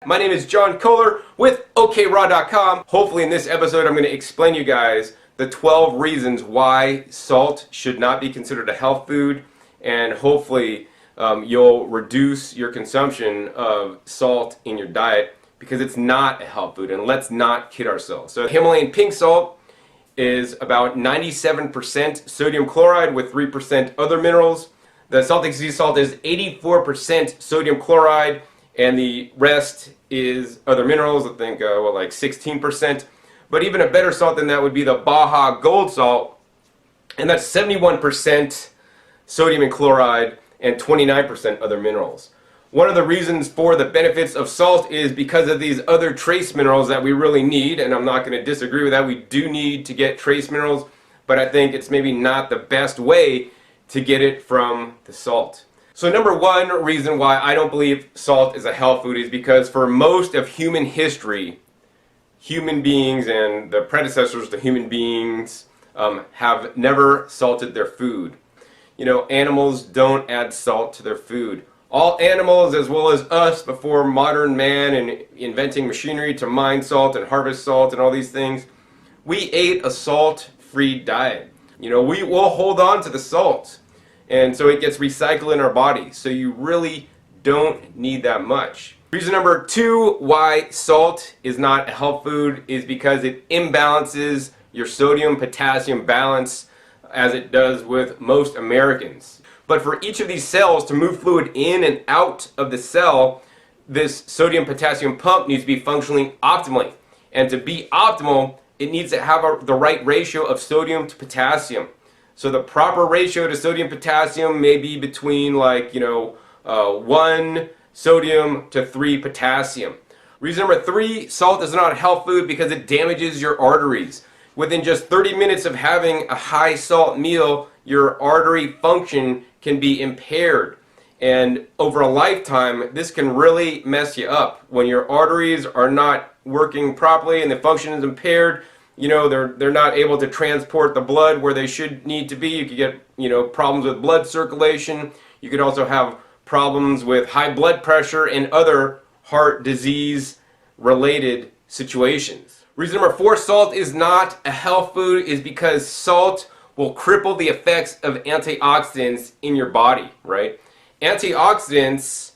My name is John Kohler with OKRaw.com. Hopefully in this episode I'm going to explain to you guys the 12 reasons why salt should not be considered a health food, and hopefully you'll reduce your consumption of salt in your diet because it's not a health food, and let's not kid ourselves. So Himalayan pink salt is about 97% sodium chloride with 3% other minerals. The Saltic sea salt is 84% sodium chloride, and the rest is other minerals, I think, like 16%. But even a better salt than that would be the Baja Gold salt, and that's 71% sodium and chloride and 29% other minerals. One of the reasons for the benefits of salt is because of these other trace minerals that we really need, and I'm not going to disagree with that. We do need to get trace minerals, but I think it's maybe not the best way to get it from the salt. So number one reason why I don't believe salt is a health food is because for most of human history, human beings and the predecessors to human beings have never salted their food. You know, animals don't add salt to their food. All animals, as well as us before modern man and inventing machinery to mine salt and harvest salt and all these things, we ate a salt-free diet. You know, we will hold on to the salt, and so it gets recycled in our body. So you really don't need that much. Reason number two why salt is not a health food is because it imbalances your sodium-potassium balance as it does with most Americans. But for each of these cells to move fluid in and out of the cell, this sodium-potassium pump needs to be functioning optimally. And to be optimal, it needs to have the right ratio of sodium to potassium. So the proper ratio to sodium-potassium may be between 1 sodium to 3 potassium. Reason number three, salt is not a health food because it damages your arteries. Within just 30 minutes of having a high salt meal, your artery function can be impaired. And over a lifetime, this can really mess you up. When your arteries are not working properly and the function is impaired, they're not able to transport the blood where they should need to be. You could get, problems with blood circulation. You could also have problems with high blood pressure and other heart disease related situations. Reason number four, salt is not a health food is because salt will cripple the effects of antioxidants in your body, right? Antioxidants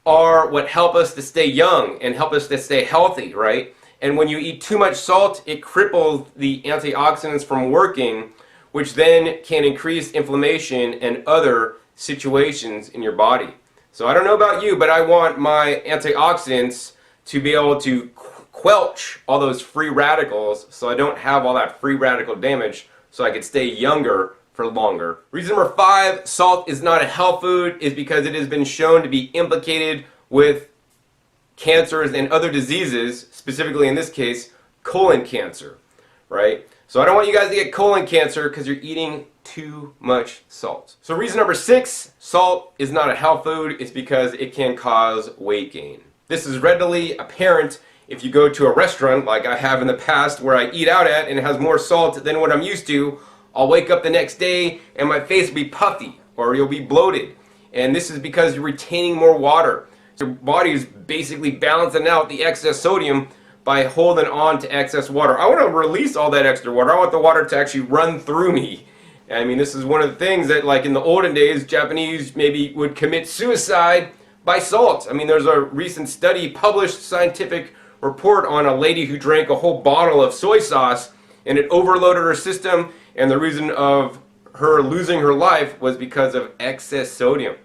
are what help us to stay young and help us to stay healthy, right? And when you eat too much salt, it cripples the antioxidants from working, which then can increase inflammation and other situations in your body. So I don't know about you, but I want my antioxidants to be able to quelch all those free radicals so I don't have all that free radical damage, so I could stay younger for longer. Reason number five, salt is not a health food is because it has been shown to be implicated with cancers and other diseases, specifically in this case, colon cancer, right? So I don't want you guys to get colon cancer because you're eating too much salt. So reason number six, salt is not a health food is because it can cause weight gain. This is readily apparent if you go to a restaurant like I have in the past where I eat out at and it has more salt than what I'm used to. I'll wake up the next day and my face will be puffy or you'll be bloated. And this is because you're retaining more water. Your body is basically balancing out the excess sodium by holding on to excess water. I want to release all that extra water. I want the water to actually run through me. I mean, this is one of the things that, like in the olden days, Japanese maybe would commit suicide by salt. I mean, there's a recent study, published scientific report on a lady who drank a whole bottle of soy sauce and it overloaded her system, and the reason of her losing her life was because of excess sodium.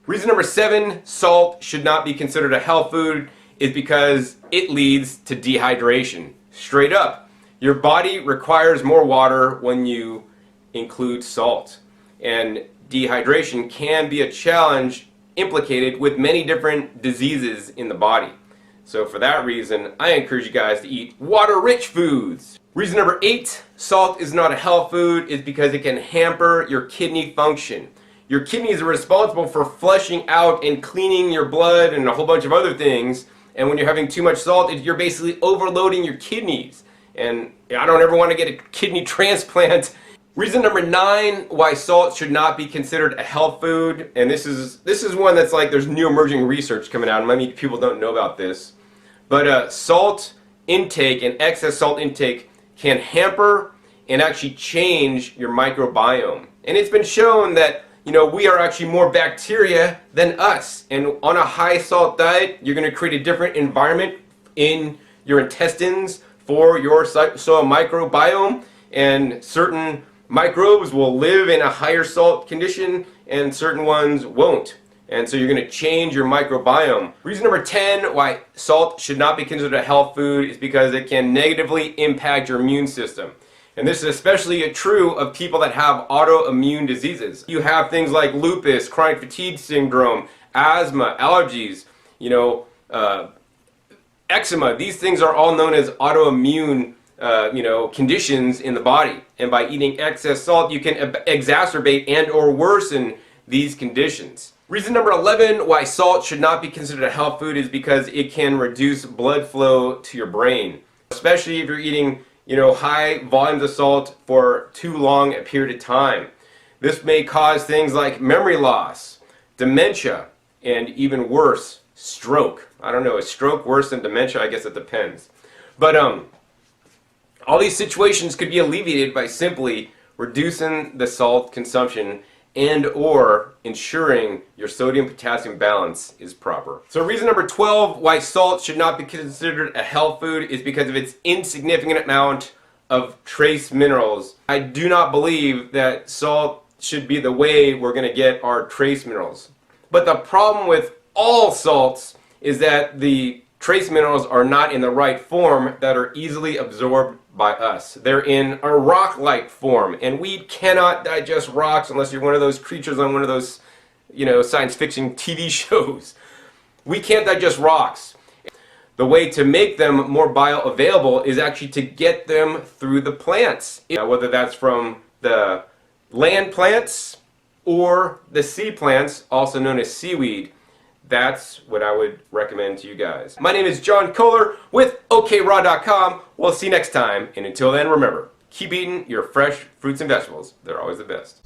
Reason number seven, salt should not be considered a health food is because it leads to dehydration. Straight up. Your body requires more water when you include salt, and dehydration can be a challenge implicated with many different diseases in the body. So for that reason, I encourage you guys to eat water-rich foods. Reason number eight, salt is not a health food is because it can hamper your kidney function. Your kidneys are responsible for flushing out and cleaning your blood and a whole bunch of other things. And when you're having too much salt, you're basically overloading your kidneys. And I don't ever want to get a kidney transplant. Reason number 9 why salt should not be considered a health food, and this is one that's like there's new emerging research coming out, and many people don't know about this, But salt intake and excess salt intake can hamper and actually change your microbiome. And it's been shown that, you know, we are actually more bacteria than us. And on a high salt diet, you're going to create a different environment in your intestines for your soil microbiome, and certain microbes will live in a higher salt condition and certain ones won't. And so you're going to change your microbiome. Reason number 10 why salt should not be considered a health food is because it can negatively impact your immune system. And this is especially true of people that have autoimmune diseases. You have things like lupus, chronic fatigue syndrome, asthma, allergies, you know, eczema. These things are all known as autoimmune conditions in the body. And by eating excess salt, you can exacerbate and or worsen these conditions. Reason number 11 why salt should not be considered a health food is because it can reduce blood flow to your brain, especially if you're eating, you know, high volumes of salt for too long a period of time. This may cause things like memory loss, dementia, and even worse, stroke. I don't know, is stroke worse than dementia? I guess it depends. But all these situations could be alleviated by simply reducing the salt consumption and or ensuring your sodium-potassium balance is proper. So reason number 12 why salt should not be considered a health food is because of its insignificant amount of trace minerals. I do not believe that salt should be the way we're going to get our trace minerals. But the problem with all salts is that the trace minerals are not in the right form that are easily absorbed by us. They're in a rock-like form, and we cannot digest rocks unless you're one of those creatures on one of those, you know, science fiction TV shows. We can't digest rocks. The way to make them more bioavailable is actually to get them through the plants, whether that's from the land plants or the sea plants, also known as seaweed. That's what I would recommend to you guys. My name is John Kohler with OKRaw.com. We'll see you next time. And until then, remember, keep eating your fresh fruits and vegetables. They're always the best.